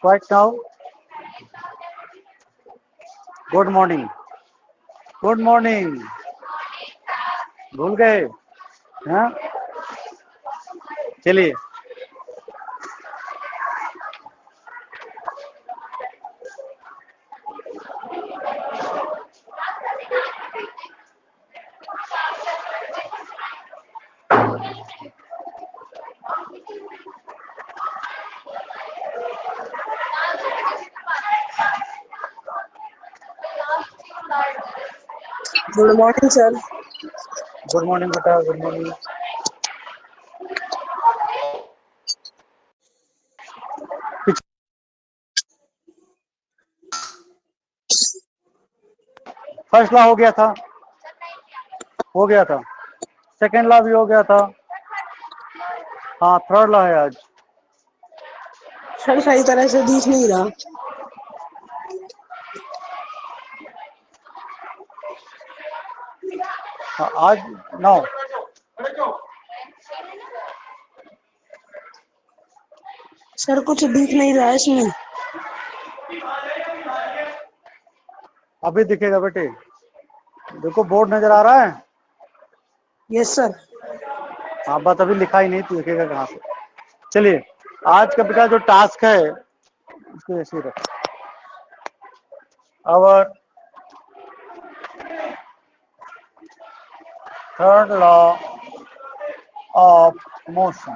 Right now, good morning. Good morning. भूल गए? हाँ, चलिए. Good morning, sir. Good morning, beta. Good morning. First law हो गया था, सेकेंड लॉ भी हो गया था. हाँ, थर्ड लॉ है आज. सर सही तरह से दिख नहीं रहा. हाँ, आज नो. सर कुछ दिख नहीं रहा है इसमें. अभी दिखेगा बेटे. देखो बोर्ड नजर आ रहा है. Yes sir. हाँ, बात अभी लिखा ही नहीं तो दिखेगा कहाँ से. चलिए, आज का बेटा जो टास्क है इसको ऐसे ही रखो. Our third law of motion.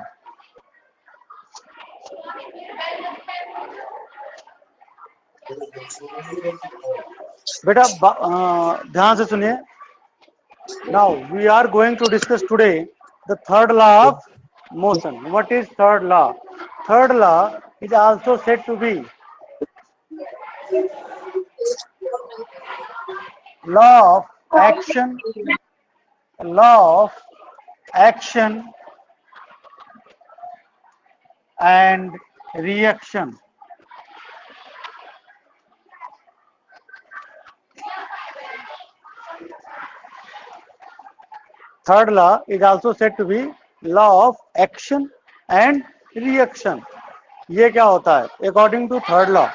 बेटा ध्यान से सुनिए. Now we are going to discuss today the third law of motion. What is third law? Third law is also said to be law of action, and reaction. Third law is also said to be law of action and reaction. ये क्या होता है? According to third law,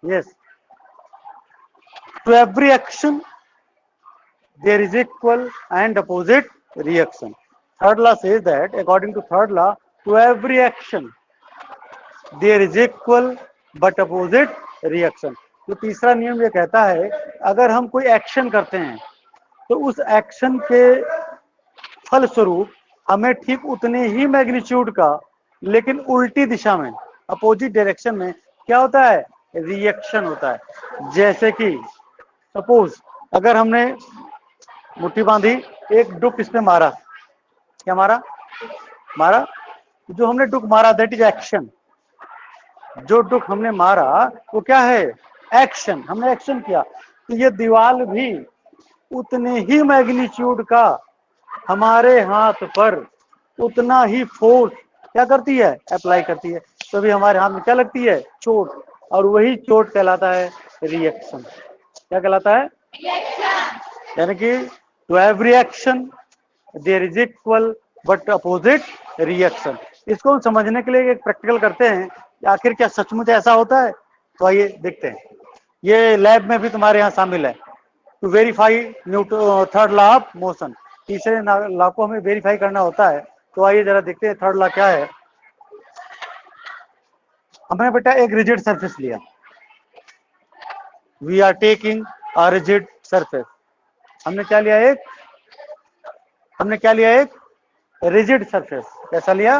yes, to every action there is equal and opposite reaction. Third law says that according to third law, to every action there is equal but opposite reaction. तो तीसरा नियम ये कहता है अगर हम कोई action करते हैं तो उस एक्शन के फलस्वरूप हमें ठीक उतने ही मैग्नीट्यूड का लेकिन उल्टी दिशा में, अपोजिट डायरेक्शन में क्या होता है? रिएक्शन होता है. जैसे कि सपोज अगर हमने मुट्ठी बांधी, एक डुक इस पे मारा. क्या मारा? जो हमने डुक मारा दैट इज एक्शन. जो डुक हमने मारा वो क्या है? एक्शन. हमने एक्शन किया. तो ये दीवार भी उतने ही मैग्नीट्यूड का हमारे हाथ पर उतना ही फोर्स क्या करती है? अप्लाई करती है. तो भी हमारे हाथ में क्या लगती है? चोट. और वही चोट कहलाता है रिएक्शन. क्या कहलाता है? यानी कि to every action there is equal but opposite reaction. इसको हम समझने के लिए एक प्रैक्टिकल करते हैं कि आखिर क्या सचमुच ऐसा होता है. तो आइए देखते हैं. ये लैब में भी तुम्हारे यहाँ शामिल है. To verify third law of motion. तीसरे लॉ को हमें वेरीफाई करना होता है. तो आइए जरा देखते हैं थर्ड लॉ क्या है. हमने बेटा एक रिजिड सरफेस लिया. We are taking a rigid surface. हमने क्या लिया? एक रिजिड सरफेस. कैसा लिया?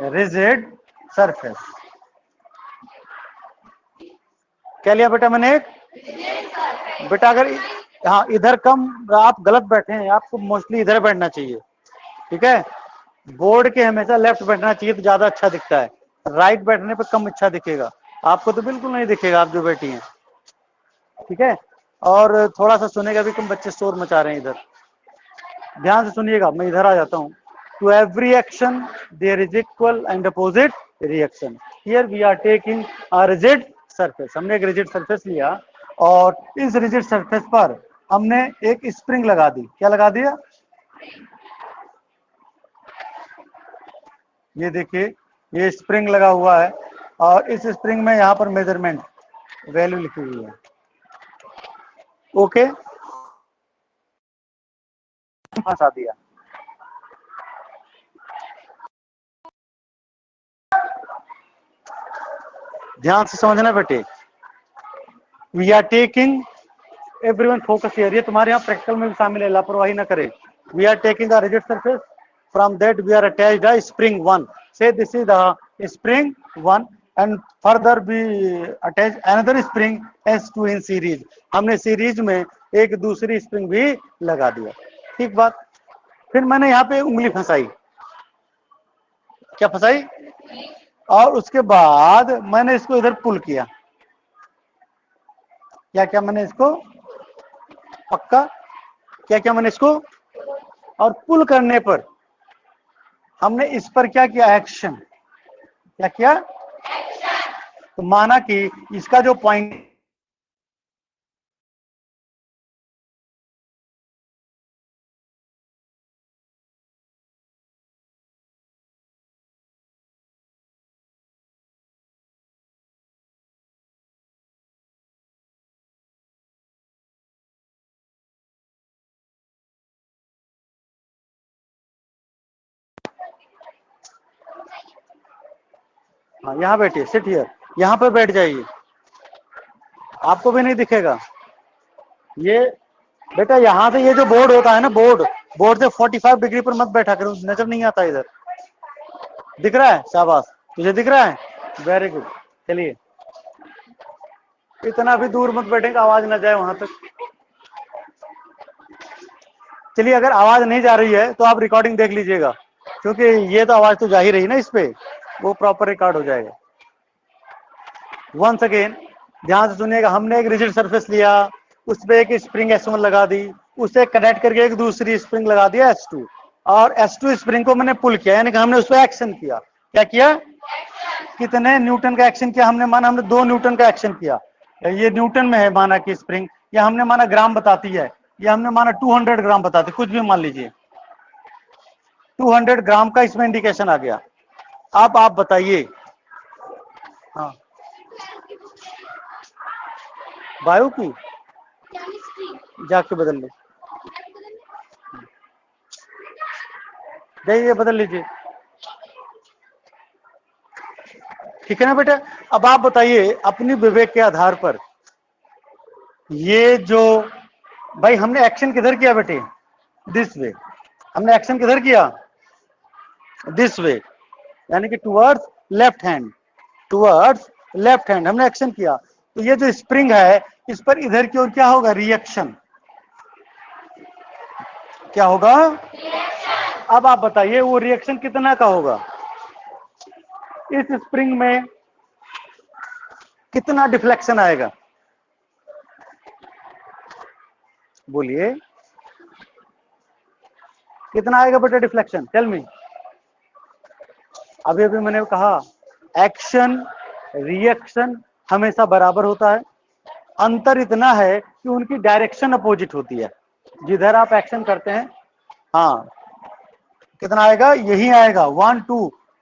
Rigid surface. क्या लिया बेटा मैंने? बेटा अगर हाँ इधर कम, आप गलत बैठे हैं. आपको मोस्टली इधर बैठना चाहिए. ठीक है, बोर्ड के हमेशा लेफ्ट बैठना चाहिए तो ज्यादा अच्छा दिखता है. राइट बैठने पर कम अच्छा दिखेगा. आपको तो बिल्कुल नहीं दिखेगा आप जो बैठी हैं. ठीक है, और थोड़ा सा सुनेगा भी, कम बच्चे शोर मचा रहे हैं इधर. ध्यान से सुनिएगा. मैं इधर आ जाता हूँ. To every action there is equal and opposite reaction. Here we are taking a rigid surface. हमने एक रिजिड सरफेस लिया और इस रिजिड सरफेस पर हमने एक स्प्रिंग लगा दी। क्या लगा दिया? ये देखिए, ये स्प्रिंग लगा हुआ है और इस स्प्रिंग में यहाँ पर मेजरमेंट वैल्यू लिखी हुई है। ओके, फंसा दिया। ध्यान से समझना बेटे, we are taking, everyone focus here, ये तुम्हारे यहाँ प्रैक्टिकल में भी शामिल है, लापरवाही ना करे। We are taking a rigid surface, from that we are attached a spring 1, say this is the spring 1 and further we attach another spring S2 in series। हमने सीरीज में एक दूसरी स्प्रिंग भी लगा दिया। ठीक बात। फिर मैंने यहाँ पे उंगली फंसाई। क्या फंसाई? और उसके बाद मैंने इसको इधर पुल किया। क्या क्या मैंने इसको पक्का, क्या क्या मैंने इसको, और पुल करने पर हमने इस पर क्या किया? एक्शन। क्या किया? तो माना कि इसका जो पॉइंट हाँ, यहाँ बैठिए, सिट हियर, यहाँ पे बैठ जाइए, आपको भी नहीं दिखेगा ये। बेटा यहाँ से ये जो बोर्ड होता है ना, बोर्ड से 45 डिग्री पर मत बैठा करो, नजर नहीं आता इधर। दिख रहा है? शाबाश, तुझे दिख रहा है, वेरी गुड। चलिए, इतना भी दूर मत बैठेंगे, आवाज ना जाए वहां तक। चलिए, अगर आवाज नहीं जा रही है तो आप रिकॉर्डिंग देख लीजिएगा, क्योंकि ये तो आवाज तो जा ही रही ना, इस पे वो प्रॉपर रिकॉर्ड हो जाएगा। वंस अगेन ध्यान से सुनिएगा, हमने एक रिजिड सरफेस लिया, उस पर एक स्प्रिंग S1 लगा दी, उसे कनेक्ट करके एक दूसरी स्प्रिंग लगा दिया S2, और S2 स्प्रिंग को मैंने पुल किया, यानी कि हमने उस पर एक्शन किया। क्या किया? कितने न्यूटन का एक्शन किया हमने? माना हमने 2 न्यूटन का एक्शन किया। ये न्यूटन में है माना कि स्प्रिंग, या हमने माना ग्राम बताती है, या हमने माना 200 ग्राम बताती, कुछ भी मान लीजिए, 200 ग्राम का इसमें इंडिकेशन आ गया। अब आप बताइए। हाँ, वायु की जाके बदल ली, जाइए बदल लीजिए। ठीक है ना बेटा? अब आप बताइए अपनी विवेक के आधार पर, ये जो भाई हमने एक्शन किधर किया बेटे? This way. हमने एक्शन किधर किया? दिस वे, यानी कि towards left hand, towards left hand हमने एक्शन किया। तो ये जो स्प्रिंग है, इस पर इधर की ओर क्या होगा? रिएक्शन। क्या होगा? अब आप बताइए वो रिएक्शन कितना का होगा? इस स्प्रिंग में कितना डिफ्लेक्शन आएगा? बोलिए, कितना आएगा बेटा डिफ्लेक्शन? Tell me. अभी अभी मैंने कहा एक्शन रिएक्शन हमेशा बराबर होता है, अंतर इतना है कि उनकी डायरेक्शन अपोजिट होती है। जिधर आप एक्शन करते हैं, हाँ, कितना आएगा? यही आएगा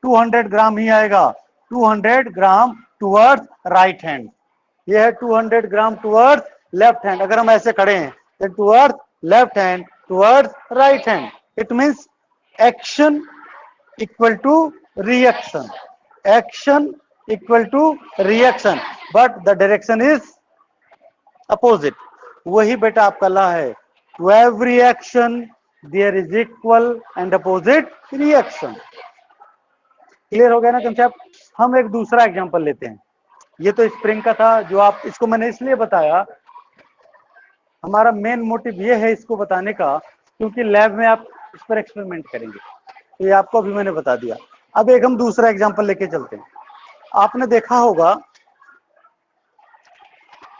200 ग्राम ही आएगा, 200 ग्राम टुवर्ड्स राइट हैंड, ये है 200 ग्राम टुवर्ड्स लेफ्ट हैंड। अगर हम ऐसे खड़े हैं तो towards left hand, towards right hand, it means action equal to reaction, action equal to reaction, but the direction is opposite. वही बेटा आपका ला है, to every action there is equal and opposite reaction. Clear हो गया ना concept? हम एक दूसरा एग्जांपल लेते हैं। ये तो स्प्रिंग का था, जो आप, इसको मैंने इसलिए बताया, हमारा मेन मोटिव ये है इसको बताने का, क्योंकि लैब में आप इस पर एक्सपेरिमेंट करेंगे, तो ये आपको अभी मैंने बता दिया। अब एक हम दूसरा एग्जांपल लेके चलते हैं। आपने देखा होगा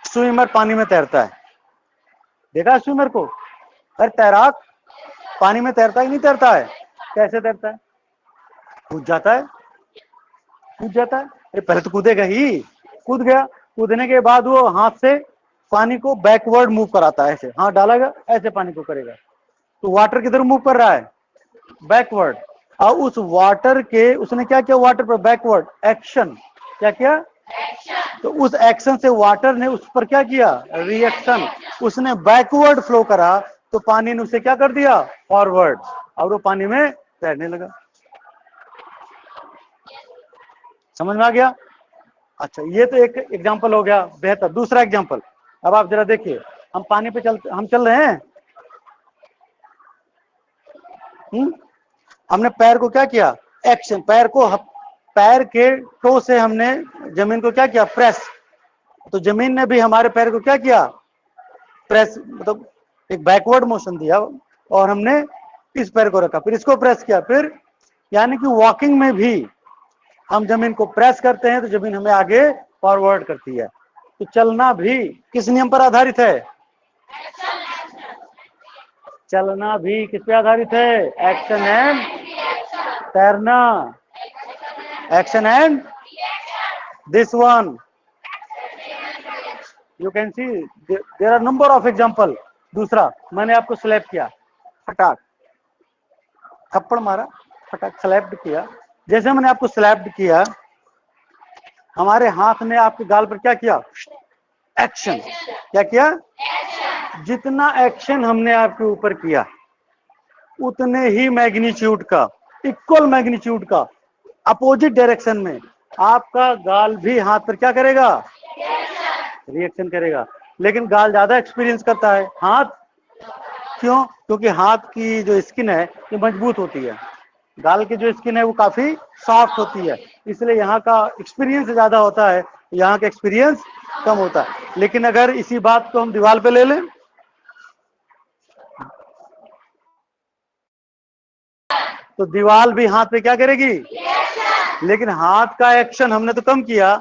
स्विमर पानी में तैरता है, देखा है स्विमर को? अरे तैराक पानी में तैरता ही नहीं तैरता है, कैसे तैरता है? कूद जाता है, कूद जाता है। अरे पहले तो कूदेगा ही, कूद गया, कूदने के बाद वो हाथ से पानी को बैकवर्ड मूव कराता है, ऐसे हाथ डालेगा ऐसे पानी को करेगा, तो वाटर किधर मूव कर रहा है, बैकवर्ड। और उस वाटर के उसने क्या किया, वाटर पर बैकवर्ड एक्शन, क्या किया, तो उस एक्शन से वाटर ने उस पर क्या किया, रिएक्शन, उसने बैकवर्ड फ्लो करा, तो पानी ने उसे क्या कर दिया, फॉरवर्ड, और वो पानी में तैरने लगा। समझ में आ गया? अच्छा, ये तो एक एग्जांपल हो गया, बेहतर। दूसरा एग्जांपल, अब आप जरा देखिए, हम पानी पे हम चल रहे हैं, हमने पैर को क्या किया, एक्शन, पैर के टो से हमने जमीन को क्या किया, प्रेस, तो जमीन ने भी हमारे पैर को क्या किया, प्रेस, मतलब एक बैकवर्ड मोशन दिया, और हमने इस पैर को रखा, फिर इसको प्रेस किया, फिर यानी कि वॉकिंग में भी हम जमीन को प्रेस करते हैं तो जमीन हमें आगे फॉरवर्ड करती है। तो चलना भी किस नियम पर आधारित है, चलना भी किस पे आधारित है, एक्शन एंड, तैरना action and this one, you can see there are number of example. दूसरा, मैंने आपको स्लैप किया, फटाक थप्पड़ मारा, फटाक स्लैप्ड किया, जैसे मैंने आपको स्लैप्ड किया, हमारे हाथ ने आपके गाल पर क्या किया, एक्शन, क्या किया, जितना एक्शन हमने आपके ऊपर किया उतने ही मैग्नीट्यूड का, इक्वल मैग्नीट्यूड का, अपोजिट डायरेक्शन में आपका गाल भी हाथ पर क्या करेगा, रिएक्शन करेगा। लेकिन गाल ज्यादा एक्सपीरियंस करता है, हाथ क्यों, क्योंकि हाथ की जो स्किन है ये मजबूत होती है, गाल की जो स्किन है वो काफी सॉफ्ट होती है, इसलिए यहाँ का एक्सपीरियंस ज्यादा होता है, यहाँ का एक्सपीरियंस कम होता है। लेकिन अगर इसी बात को हम दीवार पे ले लें, तो दीवार भी हाथ पे क्या करेगी, लेकिन हाथ का एक्शन हमने तो कम किया,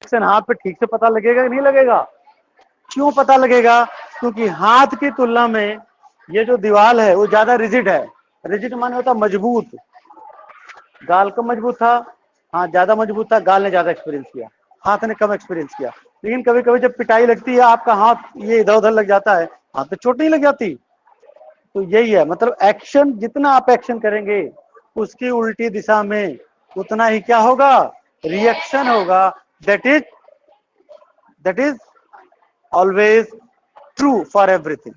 एक्शन हाथ पे ठीक से पता लगेगा कि नहीं लगेगा, क्यों पता लगेगा, क्योंकि हाथ की तुलना में ये जो दीवार है वो ज्यादा रिजिड है, रिजिड माने होता मजबूत, गाल कम मजबूत था, हाथ ज्यादा मजबूत था, गाल ने ज्यादा एक्सपीरियंस किया, हाथ ने कम एक्सपीरियंस किया। लेकिन कभी कभी जब पिटाई लगती है, आपका हाथ ये इधर उधर लग जाता है, हाथ पे चोट नहीं लग जाती, तो यही है, मतलब एक्शन, जितना आप एक्शन करेंगे उसकी उल्टी दिशा में उतना ही क्या होगा, रिएक्शन होगा। That is always true for everything,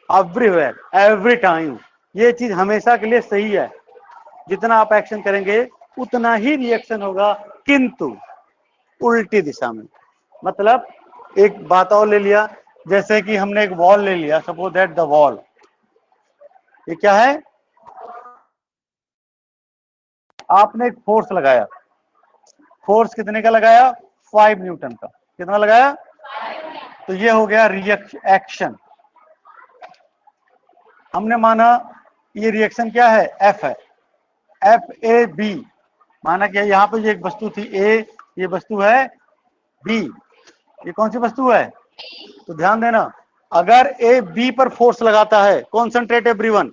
everywhere, every time, ये चीज हमेशा के लिए सही है, जितना आप एक्शन करेंगे उतना ही रिएक्शन होगा, किंतु उल्टी दिशा में। मतलब एक बात और ले लिया, जैसे कि हमने एक वॉल ले लिया, सपोज दैट द वॉल, ये क्या है, आपने एक फोर्स लगाया, फोर्स कितने का लगाया, 5 न्यूटन का, कितना लगाया, तो ये हो गया एक्शन। हमने माना ये रिएक्शन क्या है, एफ है, FAB, माना क्या, यहाँ पे ये एक वस्तु थी ए, ये वस्तु है बी, ये कौन सी वस्तु है, तो ध्यान देना, अगर ए बी पर फोर्स लगाता है, कॉन्सेंट्रेट एवरीवन,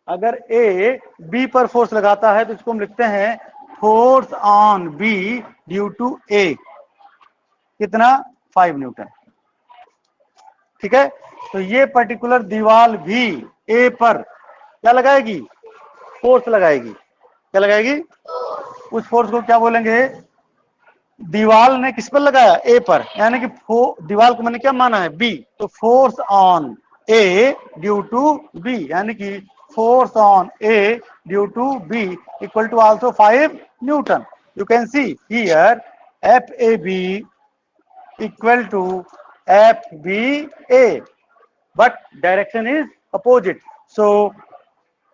अगर ए बी पर फोर्स लगाता है तो इसको हम लिखते हैं force on B due to A, कितना, 5 न्यूटन, ठीक है। तो ये पर्टिकुलर दीवार भी ए पर क्या लगाएगी, फोर्स लगाएगी, क्या लगाएगी, उस फोर्स को क्या बोलेंगे, दीवार ने किस पर लगाया, ए पर, यानी कि दीवार को मैंने क्या माना है, बी, तो force on A due to B, यानी कि force on A due to B equal to also 5 newton. You can see here FAB equal to FBA, but direction is opposite, so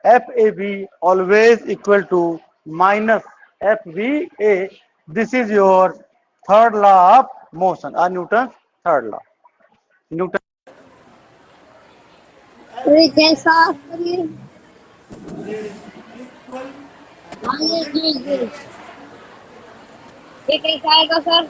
FAB always equal to minus FBA. This is your third law of motion, or Newton's third law. Newton. अरे कैसा करिए, हाँ ये कैसा आएगा sir,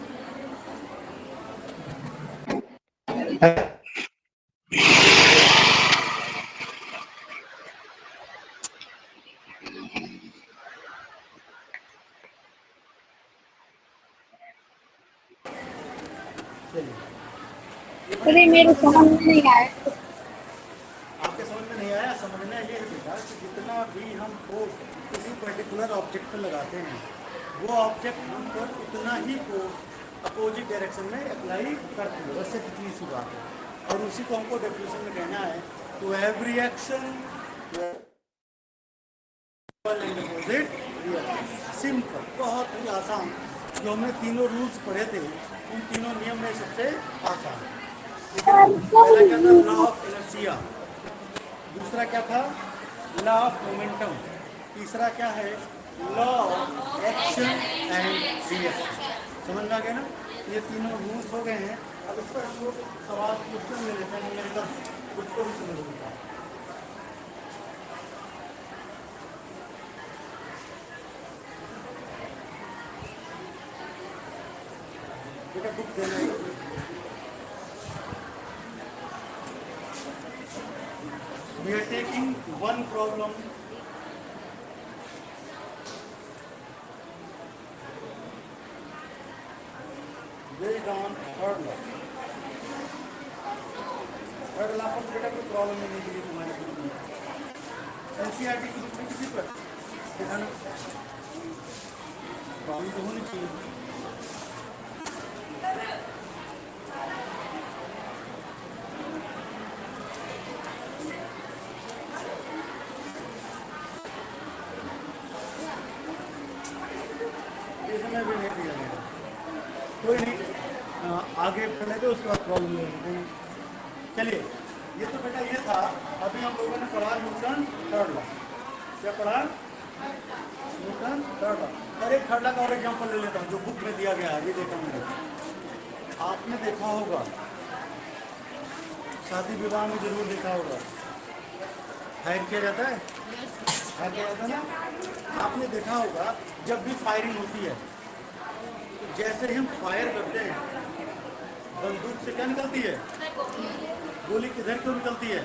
ये बड़े अरे मेरे सिंपल समझ में एग्जाम्पल। नहीं आया। आपके समझ में नहीं आया? समझना ये है बेटा कि जितना भी हम फोर्स किसी पर्टिकुलर ऑब्जेक्ट पर लगाते हैं, वो ऑब्जेक्ट हम पर उतना ही फोर्स अपोजिट डायरेक्शन में अप्लाई करती है। वैसे कितनी सी बात है, और उसी को हमको डेफिनेशन में कहना है, to every action and opposite reaction. Simple, बहुत ही आसान। जो हमने तीनों रूल्स पढ़े थे, उन तीनों नियम में सबसे आसान। ठीक है, पहला क्या था? Law of inertia. दूसरा क्या था? Law of momentum. तीसरा क्या है? Law of action and reaction. समझ में आ गया ना? ये तीनों रूल्स हो गए हैं। अब इस पर हम लोग सवाल क्वेश्चन ले लेते हैं न्यूमेरिकल, उसको भी समझ लेते हैं। बेटा बुक देना है। We are taking one problem based on third law। Third law पर बेटा कोई प्रॉब्लम नहीं दी तुम्हारे बुक में। एनसीईआरटी की बुक में किसी पर प्रॉब्लम तो होनी चाहिए। इसमें भी नहीं दिया गया, कोई नहीं, आगे पढ़े तो उसके बाद प्रॉब्लम नहीं। चलिए, ये तो बेटा ये था। अभी हम लोगों ने पढ़ा न्यूटन थर्ड लॉ। क्या पढ़ा? Newton third law. और एक थर्ड लॉ का और एग्जाम्पल ले लेता हूँ जो बुक में दिया गया है। अभी देखा मैंने, आपने देखा होगा, शादी विवाह में जरूर देखा होगा, फायर किया जाता है, फायर किया जाता है ना। आपने देखा होगा जब भी फायरिंग होती है, तो जैसे ही हम फायर करते हैं, बंदूक से क्या निकलती है? गोली किधर को निकलती है?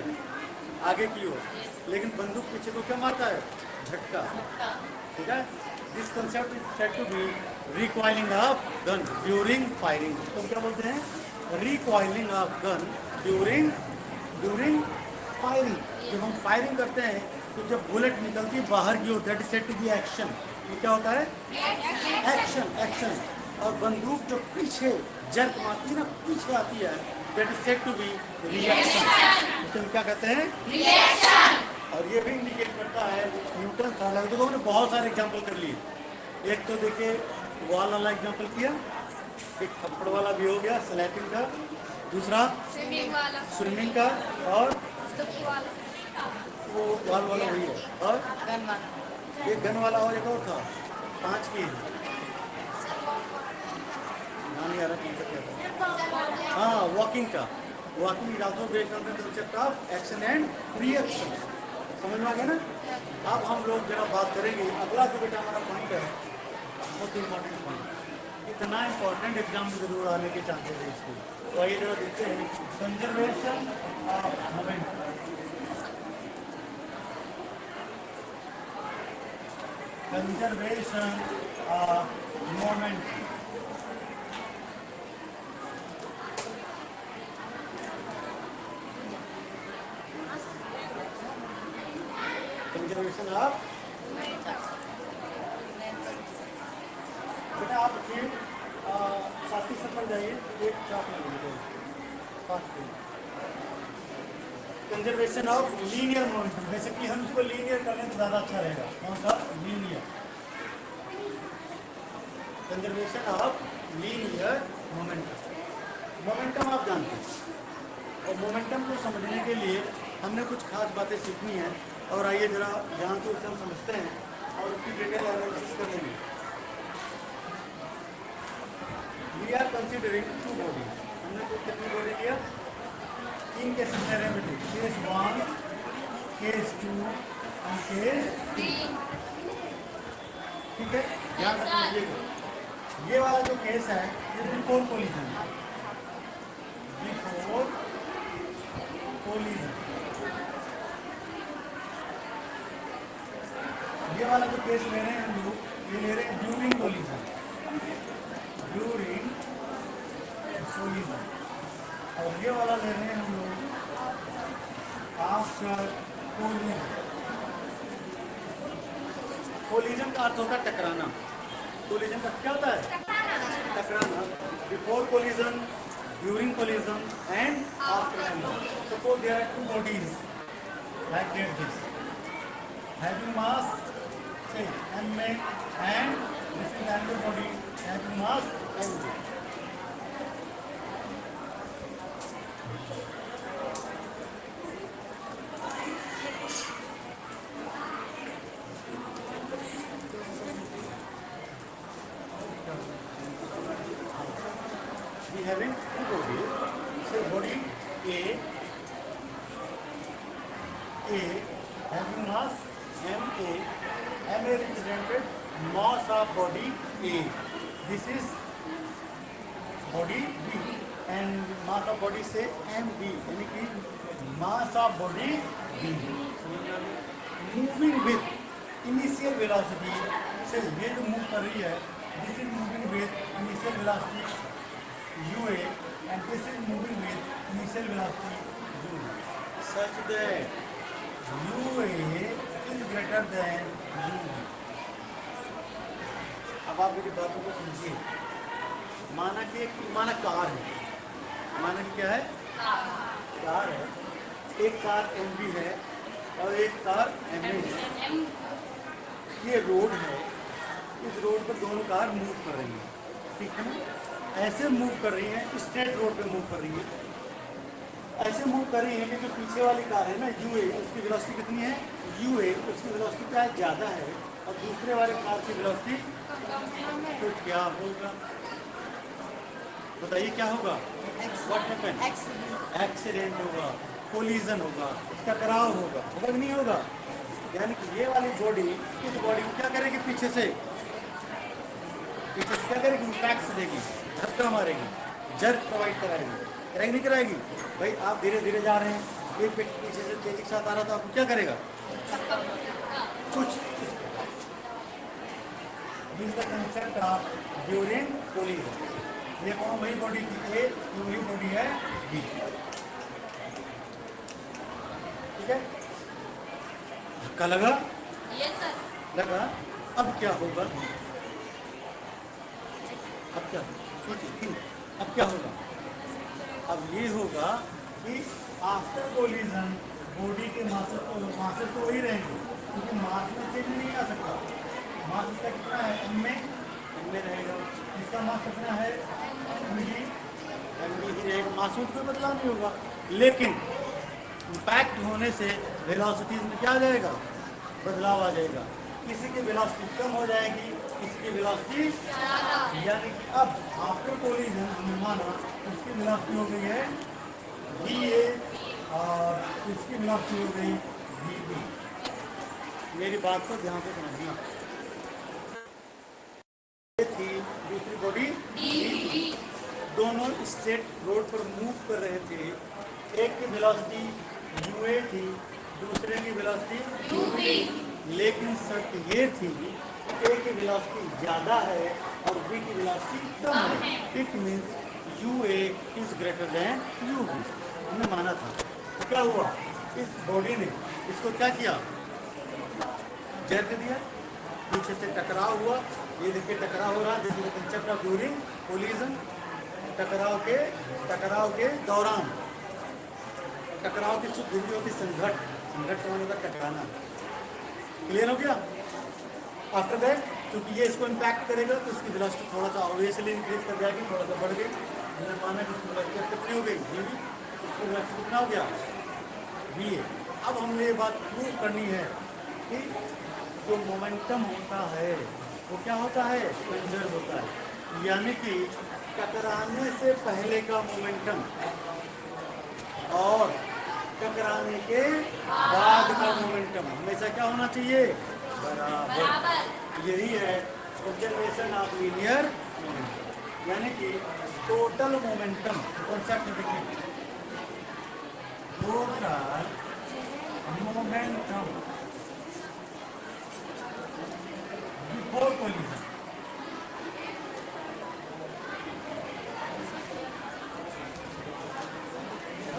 आगे की ओर। लेकिन बंदूक पीछे को क्या मारता है? झटका। ठीक है, this concept is said to be recoiling of gun during firing. तो क्या बोलते हैं? Recoiling of gun during during firing. जब हम फायरिंग करते हैं तो जब बुलेट निकलती है बाहर की ओर, that is said to be action. ये क्या होता है? Action, action. और बंदूक जो पीछे जर्क मारती है ना, पीछे आती है, that is said to be reaction. तो क्या कहते हैं? और ये भी इंडिकेट करता है न्यूटन थर्ड लॉ। देखो हमने बहुत सारे एग्जाम्पल कर लिए। एक तो देखिए वॉल वाला एग्जाम्पल किया, एक थप्पड़ वाला भी हो गया, स्लैपिंग का। दूसरा स्विमिंग का, और वो वॉल वाला वही है, और एक गन वाला, और एक और था, 5 की नाम नहीं आ रहा कौन सा क्या था। हाँ, वॉकिंग का। Walking is also based on the concept of action and reaction. समझ में आ गया ना? अब हम लोग जरा बात करेंगे, अगला जो बेटा हमारा पॉइंट है, मोस्ट इम्पॉर्टेंट पॉइंट, इतना इम्पॉर्टेंट एग्जाम में जरूर आने के चांसेस है इसके। तो आइए जरा देखते हैं, conservation of moment. Conservation of moment. Conservation of, बेटा आप देखिए, साथी सब पर जाइए, एक चाप में लीजिए, conservation of linear momentum. Basically हम इसको लीनियर करें तो ज़्यादा अच्छा रहेगा। कौन सा? Linear. Conservation of linear momentum. Momentum आप जानते हैं, और मोमेंटम को समझने के लिए हमने कुछ खास बातें सीखनी है। और आइए जरा ध्यान से उसे हम समझते हैं और उसकी डिटेल एनालिसिस कर लेंगे। We are considering 2 body. हमने तो कितनी बॉडी लिया? 3 केसेस ले रहे हैं, केस 1, केस 2 एंड केस 3। ठीक है, ध्यान रखिएगा। ये वाला जो केस है, ये बिफोर कोलिजन, बिफोर कोलिजन। ये वाला जो केस ले रहे हैं हम लोग, ये ले रहे हैं ड्यूरिंग कोलिजन, ड्यूरिंग कोलिजन। और ये वाला ले रहे हैं हम लोग आफ्टर कोलिजन। कोलिजन का अर्थ होता है टकराना। कोलिजन का क्या होता है? टकराना। Before collision, during collision and after collision. Suppose there are two bodies like this, having mass say ma and this is another body having mass mg. We having two bodies. Say body A having mass ma. Ma represented mass of body A. This is body B and mass of body say mb, यानी कि mass of body B moving with initial velocity से ये जो move कर रही है this is moving with initial velocity ua and this is moving with initial velocity u such that ua is greater than u. अब आप मेरी बातों को समझिए। माना कि माना कार है, माना कि क्या है? कार है। एक कार एमवी है और एक कार एमए है। ये रोड है, इस रोड पर दोनों कार मूव कर रही हैं, ठीक है ना? ऐसे मूव कर रही हैं, स्ट्रेट रोड पे मूव कर रही है। ऐसे मूव कर रही है कि जो पीछे वाली कार है ना यूए, उसकी वेलोसिटी कितनी है? यूए, उसकी वेलोसिटी क्या है? ज़्यादा है और दूसरे वाले कार की वेलोसिटी तो क्या होगा? बताइए क्या होगा? What happen? एक्सीडेंट होगा, कोलिजन होगा, टकराव होगा, होगा कि नहीं होगा? यानी कि ये वाली बॉडी इस बॉडी को क्या करेगी? पीछे से क्या करेगी? इम्पैक्ट देगी, धक्का मारेगी, जर्क प्रोवाइड कराएगी। कराएगी नहीं कराएगी? भाई आप धीरे धीरे जा रहे हैं, एक व्यक्ति पीछे से तेजी के साथ आ रहा था, आपको क्या करेगा? कुछ कंसेप्ट ऑफ ड्यूरिंग कोलिजन। ये कौन? वही बॉडी थी ए, ये वही बॉडी है बी, ठीक है? धक्का लगा? Yes sir. लगा। अब क्या होगा? अब क्या? अब क्या होगा? अब ये होगा कि आफ्टर कोलिजन बॉडी के मासेस तो वही रहेंगे, क्योंकि मास में चेंज नहीं आ सकता। मास इसका कितना है? एम में रहेगा। इसका मास कितना है? एम ही रहेगा। मास में कोई बदलाव नहीं होगा, लेकिन इम्पैक्ट होने से वेलोसिटीज में क्या आ जाएगा? बदलाव आ जाएगा। किसी की वेलोसिटी कम हो जाएगी, किसी की वेलोसिटी, यानी कि अब आफ्टर कोलिजन हमने माना उसकी वेलोसिटी हो गई है va और इसकी वेलोसिटी हो गई vb। मेरी बात को ध्यान से समझना। ये थी दूसरी बॉडी डी, दोनों स्ट्रेट रोड पर मूव कर रहे थे। एक की वेलोसिटी ua थी, दूसरे की वेलोसिटी ub, लेकिन शर्त ये थी ए की वेलोसिटी ज़्यादा है और बी की वेलोसिटी कम है। It means ua is greater than ub। हमने माना था। तो क्या हुआ? इस बॉडी ने इसको क्या किया? जर्क दिया, पीछे से टकराव हुआ। ये देखिए टकराव हो रहा है, this is the concept of during collision. टकराव के दौरान, टकराव की शुद्ध हिंदी होती संघट, संघट का मतलब टकराना। क्लियर हो गया? आफ्टर दैट क्योंकि ये इसको इम्पैक्ट करेगा तो इसकी वेलोसिटी थोड़ा सा ऑब्वियसली इंक्रीज कर जाएगी, थोड़ा सा बढ़ गई। मैंने माना कि इसकी वेलोसिटी कितनी हो गई? वी, इसकी वेलोसिटी कितना हो गया? V A. अब हमने ये बात प्रूव करनी है कि जो मोमेंटम होता है वो क्या होता है? कंजर्व होता है, यानी कि टकराने से पहले का मोमेंटम और टकराने के बाद का मोमेंटम हमेशा क्या होना चाहिए? बराबर। यही है कंजर्वेशन ऑफ लीनियर मोमेंटम, यानी कि टोटल मोमेंटम कॉन्सेप्ट देखिए। टोटल मोमेंटम बिफोर कोलिजन,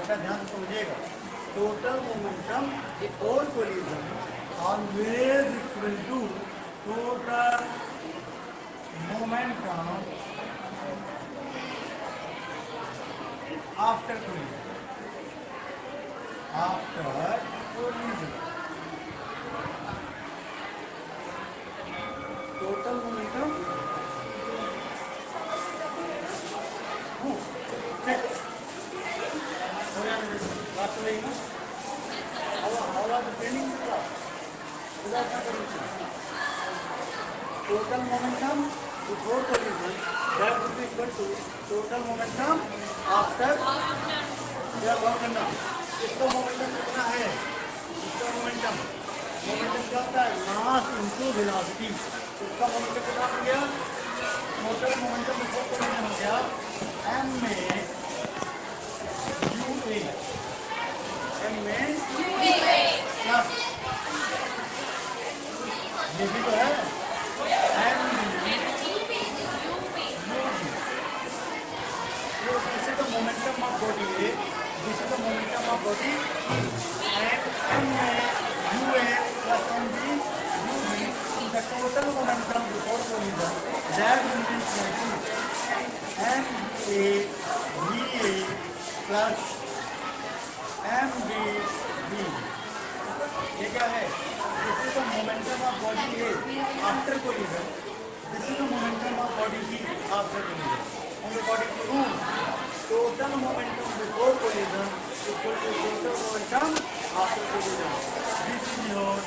बेटा ध्यान से समझिएगा, total momentum before collision always equal to total momentum after collision. After collision total momentum बात तो नहीं ना, हवा training total momentum before collision that would be equal to total momentum after या गौर करना, इसका मोमेंटम कितना है, इसका मोमेंटम क्या होता है, मास इंटू वेलोसिटी। इसका मोमेंटम कितना हो गया, टोटल मोमेंटम बिफोर कोलिजन हो गया m में ua, m में प्लस ये भी तो है m this is the momentum of body A, this is the momentum of body and ma ua plus mb ub, the total momentum before collision that will be equal to ma va plus mvb। ये क्या है, this is the momentum of body A after collision, this is the momentum of body B after collision. On the body to rule total momentum before collision equal to total momentum after collision. This is your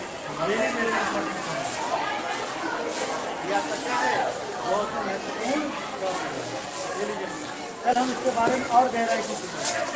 very very important point. यह क्या है, बहुत महत्वपूर्ण topic है। कल हम इसके बारे में और गहराई से सीखेंगे।